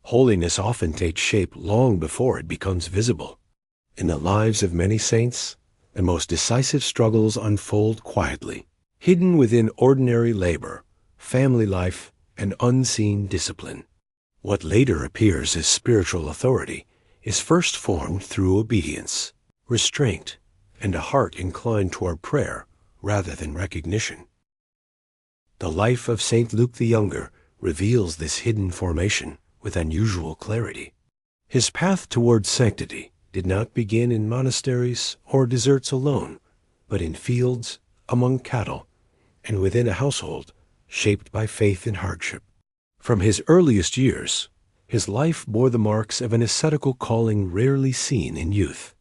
Holiness often takes shape long before it becomes visible. In the lives of many saints, the most decisive struggles unfold quietly, hidden within ordinary labor, family life, and unseen discipline. What later appears as spiritual authority is first formed through obedience, restraint, and a heart inclined toward prayer rather than recognition. The life of St. Luke the Younger reveals this hidden formation with unusual clarity. His path towards sanctity did not begin in monasteries or deserts alone, but in fields, among cattle, and within a household shaped by faith and hardship. From his earliest years, his life bore the marks of an ascetical calling rarely seen in youth.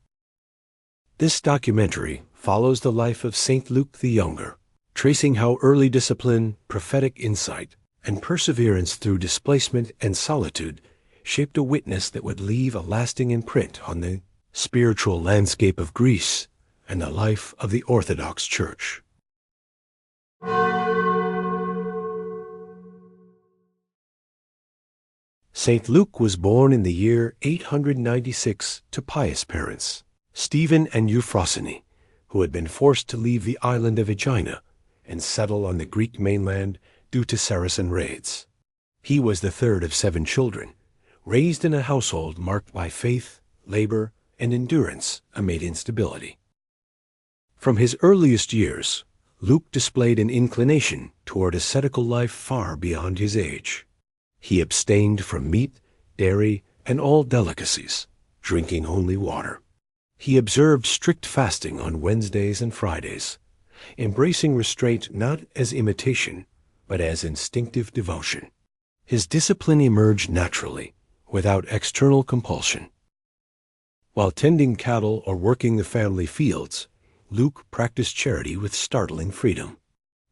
This documentary follows the life of St. Luke the Younger, tracing how early discipline, prophetic insight, and perseverance through displacement and solitude shaped a witness that would leave a lasting imprint on the spiritual landscape of Greece and the life of the Orthodox Church. St. Luke was born in the year 896 to pious parents, Stephen and Euphrosyne, who had been forced to leave the island of Aegina and settle on the Greek mainland due to Saracen raids. He was the third of 7 children, raised in a household marked by faith, labor, and endurance amid instability. From his earliest years, Luke displayed an inclination toward ascetical life far beyond his age. He abstained from meat, dairy, and all delicacies, drinking only water. He observed strict fasting on Wednesdays and Fridays, embracing restraint not as imitation, but as instinctive devotion. His discipline emerged naturally, without external compulsion. While tending cattle or working the family fields, Luke practiced charity with startling freedom.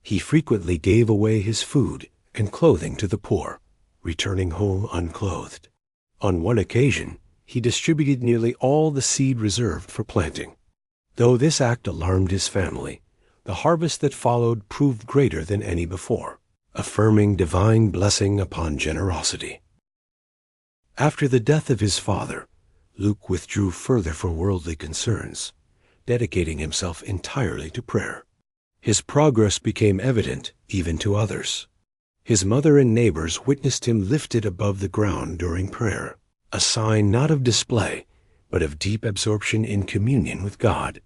He frequently gave away his food and clothing to the poor, returning home unclothed. On one occasion, he distributed nearly all the seed reserved for planting. Though this act alarmed his family, the harvest that followed proved greater than any before, affirming divine blessing upon generosity. After the death of his father, Luke withdrew further from worldly concerns, dedicating himself entirely to prayer. His progress became evident even to others. His mother and neighbors witnessed him lifted above the ground during prayer, a sign not of display, but of deep absorption in communion with God.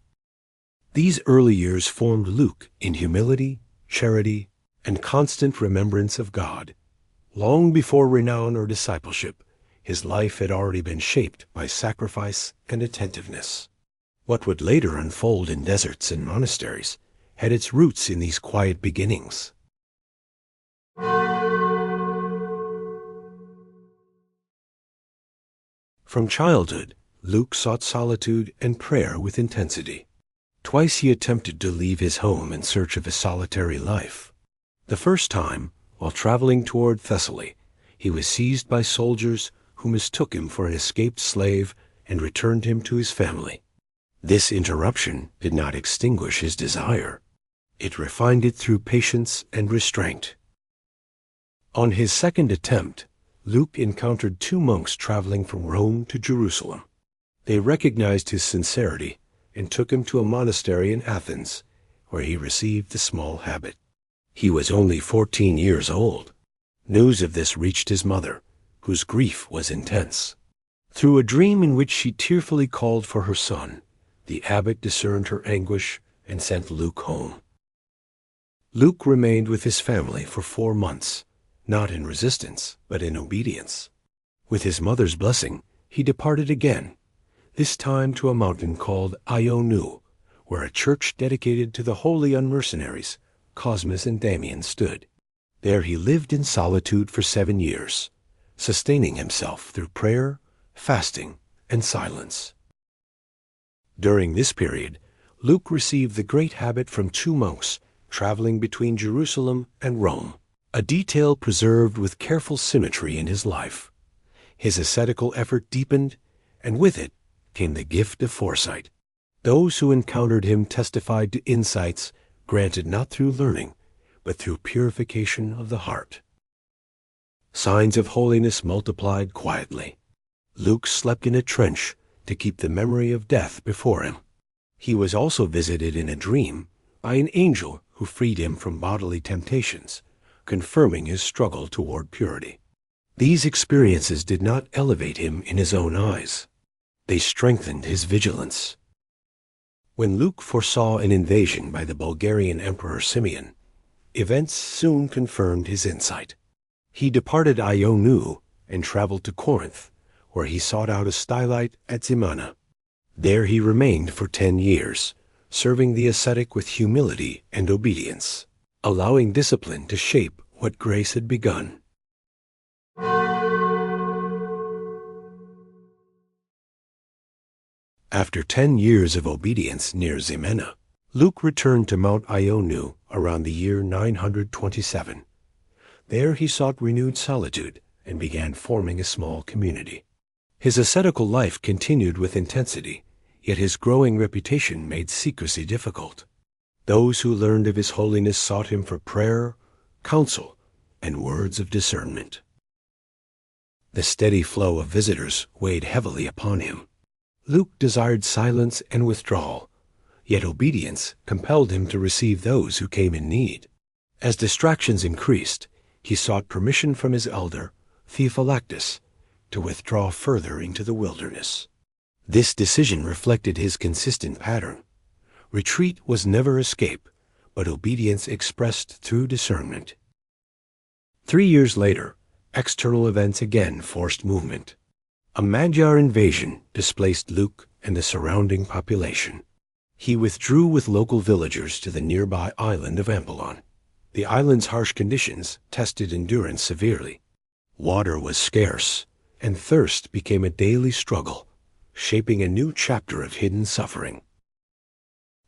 These early years formed Luke in humility, charity, and constant remembrance of God. Long before renown or discipleship, his life had already been shaped by sacrifice and attentiveness. What would later unfold in deserts and monasteries had its roots in these quiet beginnings. From childhood, Luke sought solitude and prayer with intensity. Twice he attempted to leave his home in search of a solitary life. The first time, while traveling toward Thessaly, he was seized by soldiers who mistook him for an escaped slave and returned him to his family. This interruption did not extinguish his desire. It refined it through patience and restraint. On his second attempt, Luke encountered 2 monks traveling from Rome to Jerusalem. They recognized his sincerity and took him to a monastery in Athens, where he received the small habit. He was only 14 years old. News of this reached his mother, whose grief was intense. Through a dream in which she tearfully called for her son, the abbot discerned her anguish and sent Luke home. Luke remained with his family for 4 months, not in resistance, but in obedience. With his mother's blessing, he departed again, this time to a mountain called Ionu, where a church dedicated to the holy unmercenaries, Cosmas and Damian, stood. There he lived in solitude for 7 years, sustaining himself through prayer, fasting, and silence. During this period, Luke received the great habit from 2 monks traveling between Jerusalem and Rome, a detail preserved with careful symmetry in his life. His ascetical effort deepened, and with it came the gift of foresight. Those who encountered him testified to insights granted not through learning, but through purification of the heart. Signs of holiness multiplied quietly. Luke slept in a trench to keep the memory of death before him. He was also visited in a dream by an angel who freed him from bodily temptations, confirming his struggle toward purity. These experiences did not elevate him in his own eyes. They strengthened his vigilance. When Luke foresaw an invasion by the Bulgarian Emperor Simeon, events soon confirmed his insight. He departed Ionu and traveled to Corinth, where he sought out a stylite at Zimana. There he remained for 10 years, serving the ascetic with humility and obedience, allowing discipline to shape what grace had begun. After 10 years of obedience near Zimena, Luke returned to Mount Ionu around the year 927. There he sought renewed solitude and began forming a small community. His ascetical life continued with intensity, yet his growing reputation made secrecy difficult. Those who learned of his holiness sought him for prayer, counsel, and words of discernment. The steady flow of visitors weighed heavily upon him. Luke desired silence and withdrawal, yet obedience compelled him to receive those who came in need. As distractions increased, he sought permission from his elder, Theophylactus, to withdraw further into the wilderness. This decision reflected his consistent pattern. Retreat was never escape, but obedience expressed through discernment. 3 years later, external events again forced movement. A Magyar invasion displaced Luke and the surrounding population. He withdrew with local villagers to the nearby island of Ampelon. The island's harsh conditions tested endurance severely. Water was scarce, and thirst became a daily struggle, shaping a new chapter of hidden suffering.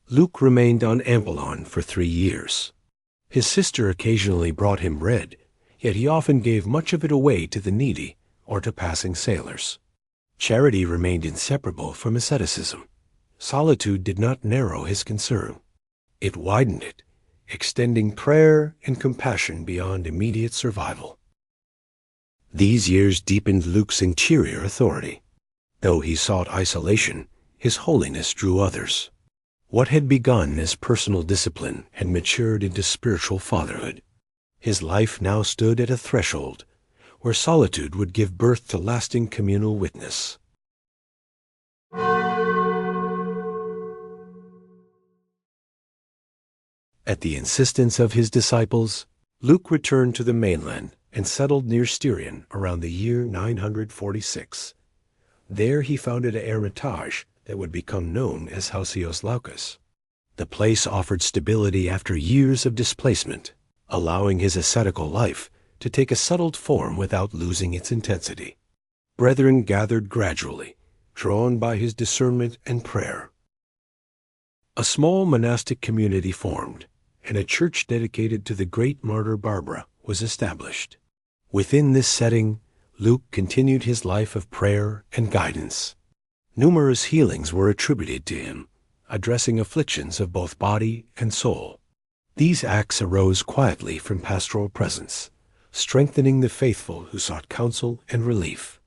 Luke remained on Ampelon for 3 years. His sister occasionally brought him bread, yet he often gave much of it away to the needy or to passing sailors. Charity remained inseparable from asceticism. Solitude did not narrow his concern. It widened it, extending prayer and compassion beyond immediate survival. These years deepened Luke's interior authority. Though he sought isolation, his holiness drew others. What had begun as personal discipline had matured into spiritual fatherhood. His life now stood at a threshold where solitude would give birth to lasting communal witness. At the insistence of his disciples, Luke returned to the mainland and settled near Styrian around the year 946. There he founded an hermitage that would become known as Hosios Laukas. The place offered stability after years of displacement, allowing his ascetical life to take a settled form without losing its intensity. Brethren gathered gradually, drawn by his discernment and prayer. A small monastic community formed, and a church dedicated to the great martyr Barbara was established. Within this setting, Luke continued his life of prayer and guidance. Numerous healings were attributed to him, addressing afflictions of both body and soul. These acts arose quietly from pastoral presence, strengthening the faithful who sought counsel and relief.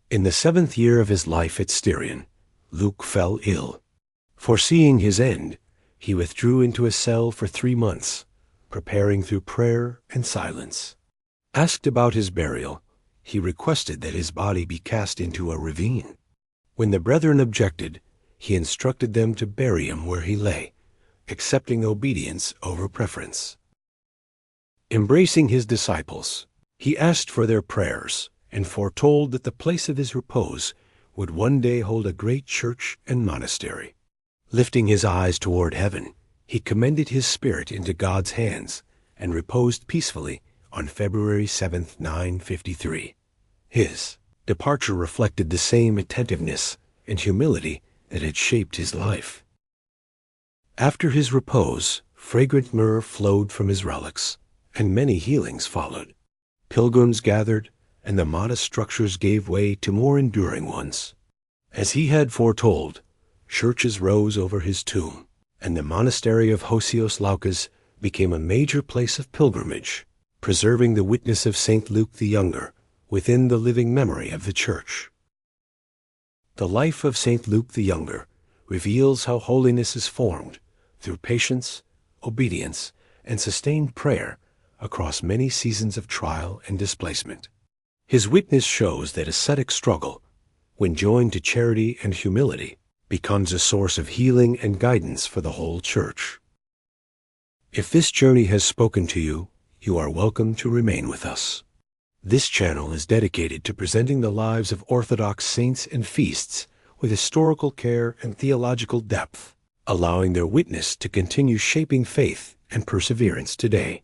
In the 7th year of his life at Styrian, Luke fell ill. Foreseeing his end, he withdrew into a cell for 3 months, preparing through prayer and silence. Asked about his burial, he requested that his body be cast into a ravine. When the brethren objected, he instructed them to bury him where he lay, accepting obedience over preference. Embracing his disciples, he asked for their prayers and foretold that the place of his repose would one day hold a great church and monastery. Lifting his eyes toward heaven, he commended his spirit into God's hands and reposed peacefully on February 7, 953. His departure reflected the same attentiveness and humility that had shaped his life. After his repose, fragrant myrrh flowed from his relics, and many healings followed. Pilgrims gathered, and the modest structures gave way to more enduring ones. As he had foretold, churches rose over his tomb, and the monastery of Hosios Laukas became a major place of pilgrimage. preserving the witness of St. Luke the Younger within the living memory of the Church. The life of St. Luke the Younger reveals how holiness is formed through patience, obedience, and sustained prayer across many seasons of trial and displacement. His witness shows that ascetic struggle, when joined to charity and humility, becomes a source of healing and guidance for the whole Church. If this journey has spoken to you, you are welcome to remain with us. This channel is dedicated to presenting the lives of Orthodox saints and feasts with historical care and theological depth, allowing their witness to continue shaping faith and perseverance today.